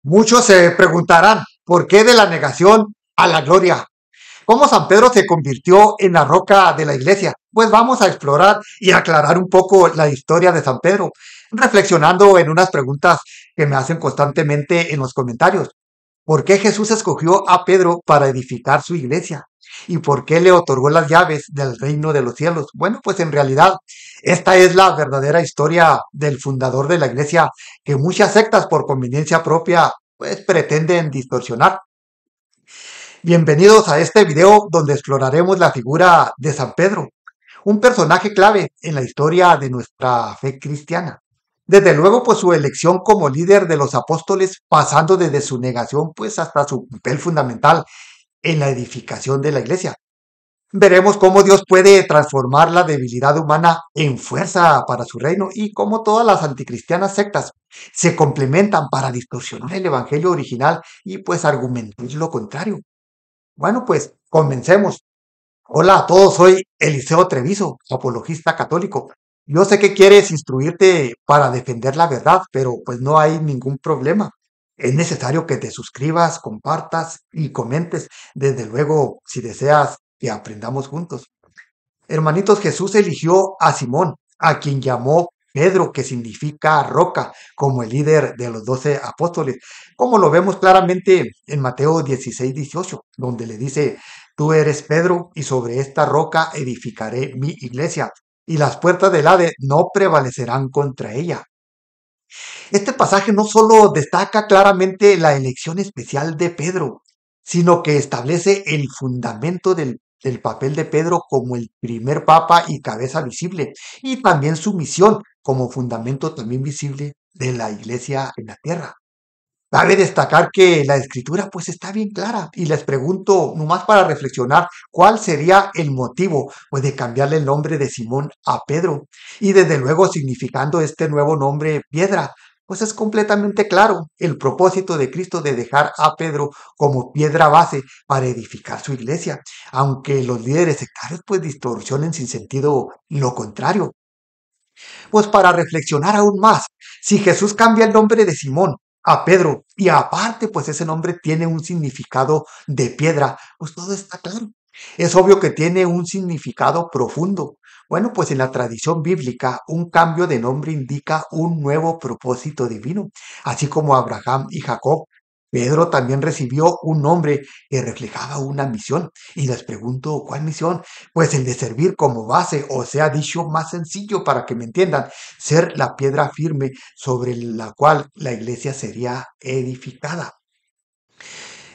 Muchos se preguntarán, ¿por qué de la negación a la gloria? ¿Cómo San Pedro se convirtió en la roca de la iglesia? Pues vamos a explorar y aclarar un poco la historia de San Pedro, reflexionando en unas preguntas que me hacen constantemente en los comentarios. ¿Por qué Jesús escogió a Pedro para edificar su iglesia? ¿Y por qué le otorgó las llaves del reino de los cielos? Bueno, pues en realidad esta es la verdadera historia del fundador de la iglesia que muchas sectas por conveniencia propia pues pretenden distorsionar. Bienvenidos a este video donde exploraremos la figura de San Pedro, un personaje clave en la historia de nuestra fe cristiana. Desde luego, pues su elección como líder de los apóstoles, pasando desde su negación, pues hasta su papel fundamental en la edificación de la iglesia. Veremos cómo Dios puede transformar la debilidad humana en fuerza para su reino y cómo todas las anticristianas sectas se complementan para distorsionar el evangelio original y pues argumentar lo contrario. Bueno, pues comencemos. Hola a todos, soy Eliseo Treviso, apologista católico. Yo sé que quieres instruirte para defender la verdad, pero pues no hay ningún problema. Es necesario que te suscribas, compartas y comentes, desde luego, si deseas que aprendamos juntos. Hermanitos, Jesús eligió a Simón, a quien llamó Pedro, que significa roca, como el líder de los 12 apóstoles, como lo vemos claramente en Mateo 16-18, donde le dice, tú eres Pedro, y sobre esta roca edificaré mi iglesia, y las puertas del Hades no prevalecerán contra ella. Este pasaje no solo destaca claramente la elección especial de Pedro, sino que establece el fundamento del papel de Pedro como el primer papa y cabeza visible, y también su misión como fundamento también visible de la iglesia en la tierra. Cabe destacar que la escritura pues está bien clara y les pregunto, nomás para reflexionar, ¿cuál sería el motivo pues de cambiarle el nombre de Simón a Pedro? Y desde luego significando este nuevo nombre piedra, pues es completamente claro el propósito de Cristo de dejar a Pedro como piedra base para edificar su iglesia, aunque los líderes sectarios pues distorsionen sin sentido lo contrario. Pues para reflexionar aún más, si Jesús cambia el nombre de Simón a Pedro y aparte pues ese nombre tiene un significado de piedra, pues todo está claro. Es obvio que tiene un significado profundo. Bueno, pues en la tradición bíblica un cambio de nombre indica un nuevo propósito divino, así como Abraham y Jacob. Pedro también recibió un nombre que reflejaba una misión. Y les pregunto, ¿cuál misión? Pues el de servir como base, o sea, dicho más sencillo para que me entiendan, ser la piedra firme sobre la cual la iglesia sería edificada.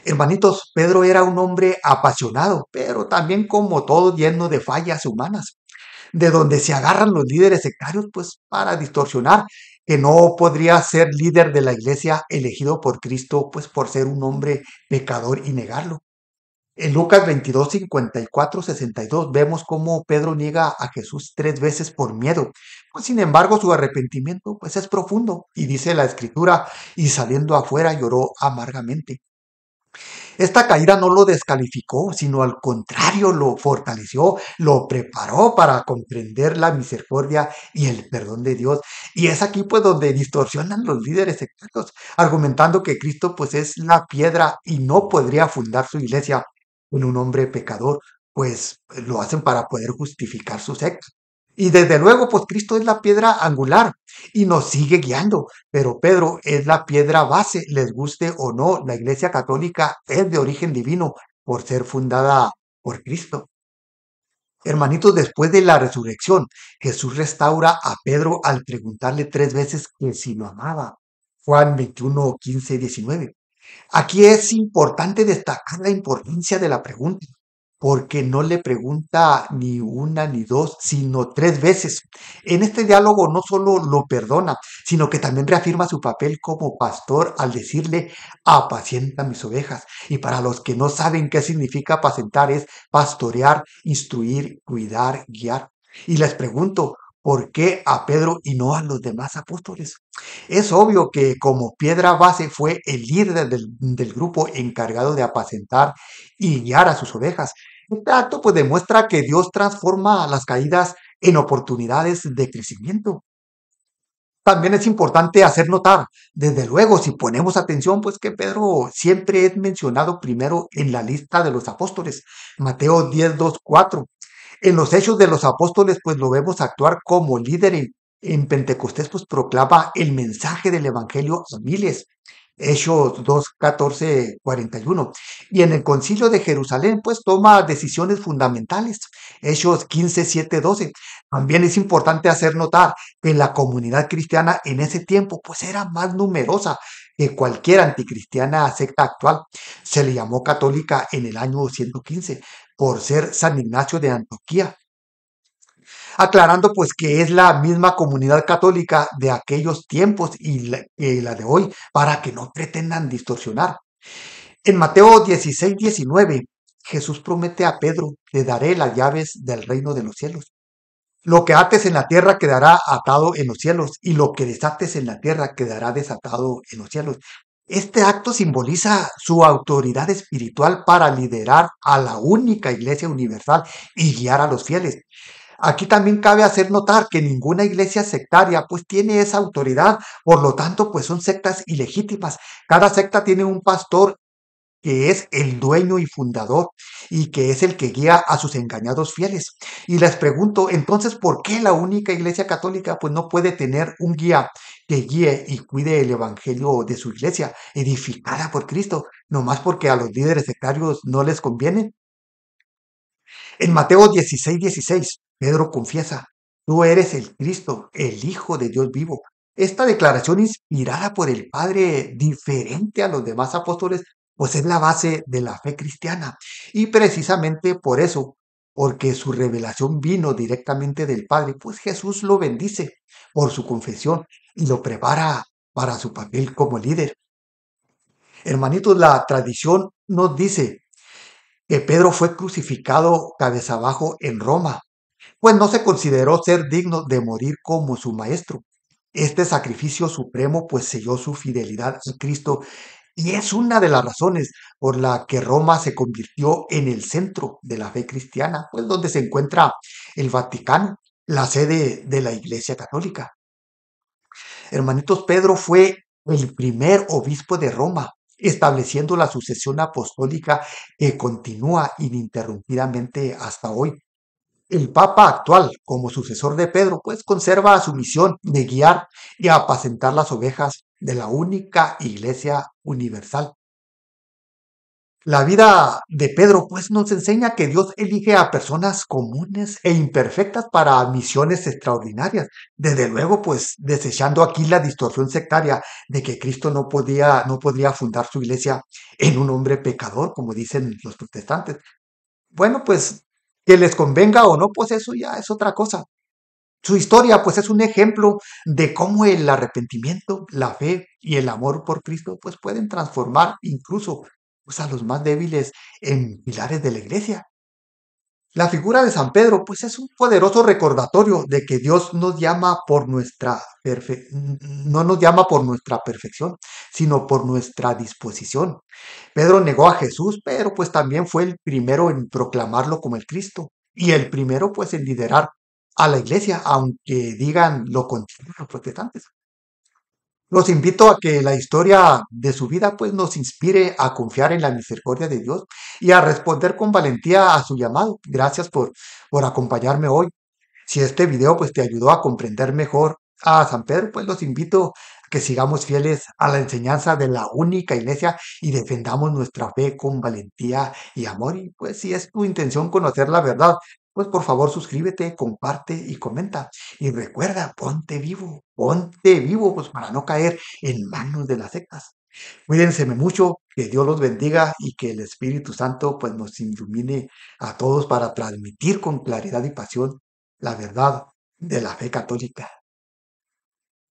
Hermanitos, Pedro era un hombre apasionado, pero también como todo lleno de fallas humanas, de donde se agarran los líderes sectarios, pues para distorsionar que no podría ser líder de la iglesia elegido por Cristo, pues por ser un hombre pecador y negarlo. En Lucas 22, 54, 62 vemos cómo Pedro niega a Jesús 3 veces por miedo. Pues, sin embargo, su arrepentimiento pues, es profundo y dice la escritura, y saliendo afuera lloró amargamente. Esta caída no lo descalificó, sino al contrario, lo fortaleció, lo preparó para comprender la misericordia y el perdón de Dios. Y es aquí pues donde distorsionan los líderes secretos, argumentando que Cristo pues es la piedra y no podría fundar su iglesia con un hombre pecador, pues lo hacen para poder justificar su secta. Y desde luego, pues Cristo es la piedra angular y nos sigue guiando. Pero Pedro es la piedra base, les guste o no, la Iglesia Católica es de origen divino por ser fundada por Cristo. Hermanitos, después de la resurrección, Jesús restaura a Pedro al preguntarle 3 veces que si lo amaba. Juan 21, 15, 19. Aquí es importante destacar la importancia de la pregunta, porque no le pregunta ni una ni dos, sino 3 veces. En este diálogo no solo lo perdona, sino que también reafirma su papel como pastor al decirle, apacienta mis ovejas. Y para los que no saben qué significa apacentar, es pastorear, instruir, cuidar, guiar. Y les pregunto, ¿por qué a Pedro y no a los demás apóstoles? Es obvio que como piedra base fue el líder del grupo encargado de apacentar y guiar a sus ovejas. Este acto pues demuestra que Dios transforma las caídas en oportunidades de crecimiento. También es importante hacer notar, desde luego, si ponemos atención, pues que Pedro siempre es mencionado primero en la lista de los apóstoles. Mateo 10, 2, 4. En los hechos de los apóstoles, pues lo vemos actuar como líder en Pentecostés, pues proclama el mensaje del evangelio a miles. Hechos 2, 14, 41. Y en el concilio de Jerusalén, pues toma decisiones fundamentales. Hechos 15, 7, 12. También es importante hacer notar que la comunidad cristiana en ese tiempo, pues era más numerosa que cualquier anticristiana secta actual. Se le llamó católica en el año 115 por ser San Ignacio de Antioquía, aclarando pues que es la misma comunidad católica de aquellos tiempos y la de hoy, para que no pretendan distorsionar. En Mateo 16, 19, Jesús promete a Pedro, le daré las llaves del reino de los cielos. Lo que ates en la tierra quedará atado en los cielos, y lo que desates en la tierra quedará desatado en los cielos. Este acto simboliza su autoridad espiritual para liderar a la única iglesia universal y guiar a los fieles. Aquí también cabe hacer notar que ninguna iglesia sectaria pues tiene esa autoridad, por lo tanto pues son sectas ilegítimas. Cada secta tiene un pastor que es el dueño y fundador y que es el que guía a sus engañados fieles. Y les pregunto, entonces, ¿por qué la única iglesia católica pues no puede tener un guía que guíe y cuide el evangelio de su iglesia, edificada por Cristo, nomás porque a los líderes sectarios no les conviene? En Mateo 16, 16, Pedro confiesa, tú eres el Cristo, el Hijo de Dios vivo. Esta declaración inspirada por el Padre, diferente a los demás apóstoles, pues es la base de la fe cristiana. Y precisamente por eso, porque su revelación vino directamente del Padre, pues Jesús lo bendice por su confesión y lo prepara para su papel como líder. Hermanitos, la tradición nos dice que Pedro fue crucificado cabeza abajo en Roma, pues no se consideró ser digno de morir como su maestro. Este sacrificio supremo pues selló su fidelidad a Cristo y es una de las razones por la que Roma se convirtió en el centro de la fe cristiana, pues donde se encuentra el Vaticano, la sede de la Iglesia Católica. Hermanitos, Pedro fue el primer obispo de Roma, estableciendo la sucesión apostólica que continúa ininterrumpidamente hasta hoy. El Papa actual, como sucesor de Pedro, pues conserva su misión de guiar y apacentar las ovejas de la única Iglesia universal. La vida de Pedro, pues, nos enseña que Dios elige a personas comunes e imperfectas para misiones extraordinarias. Desde luego, pues, desechando aquí la distorsión sectaria de que Cristo no podría fundar su iglesia en un hombre pecador, como dicen los protestantes. Bueno, pues, que les convenga o no, pues eso ya es otra cosa. Su historia, pues, es un ejemplo de cómo el arrepentimiento, la fe y el amor por Cristo, pues, pueden transformar incluso pues, a los más débiles en pilares de la iglesia. La figura de San Pedro, pues, es un poderoso recordatorio de que Dios nos llama por no nos llama por nuestra perfección, sino por nuestra disposición. Pedro negó a Jesús, pero pues también fue el primero en proclamarlo como el Cristo y el primero pues en liderar a la iglesia, aunque digan lo contrario los protestantes. Los invito a que la historia de su vida pues nos inspire a confiar en la misericordia de Dios y a responder con valentía a su llamado. Gracias por acompañarme hoy. Si este video pues te ayudó a comprender mejor a San Pedro, pues los invito a que sigamos fieles a la enseñanza de la única iglesia y defendamos nuestra fe con valentía y amor. Y pues si es tu intención conocer la verdad, pues por favor suscríbete, comparte y comenta. Y recuerda, ponte vivo pues para no caer en manos de las sectas. Cuídense mucho, que Dios los bendiga y que el Espíritu Santo pues nos ilumine a todos para transmitir con claridad y pasión la verdad de la fe católica.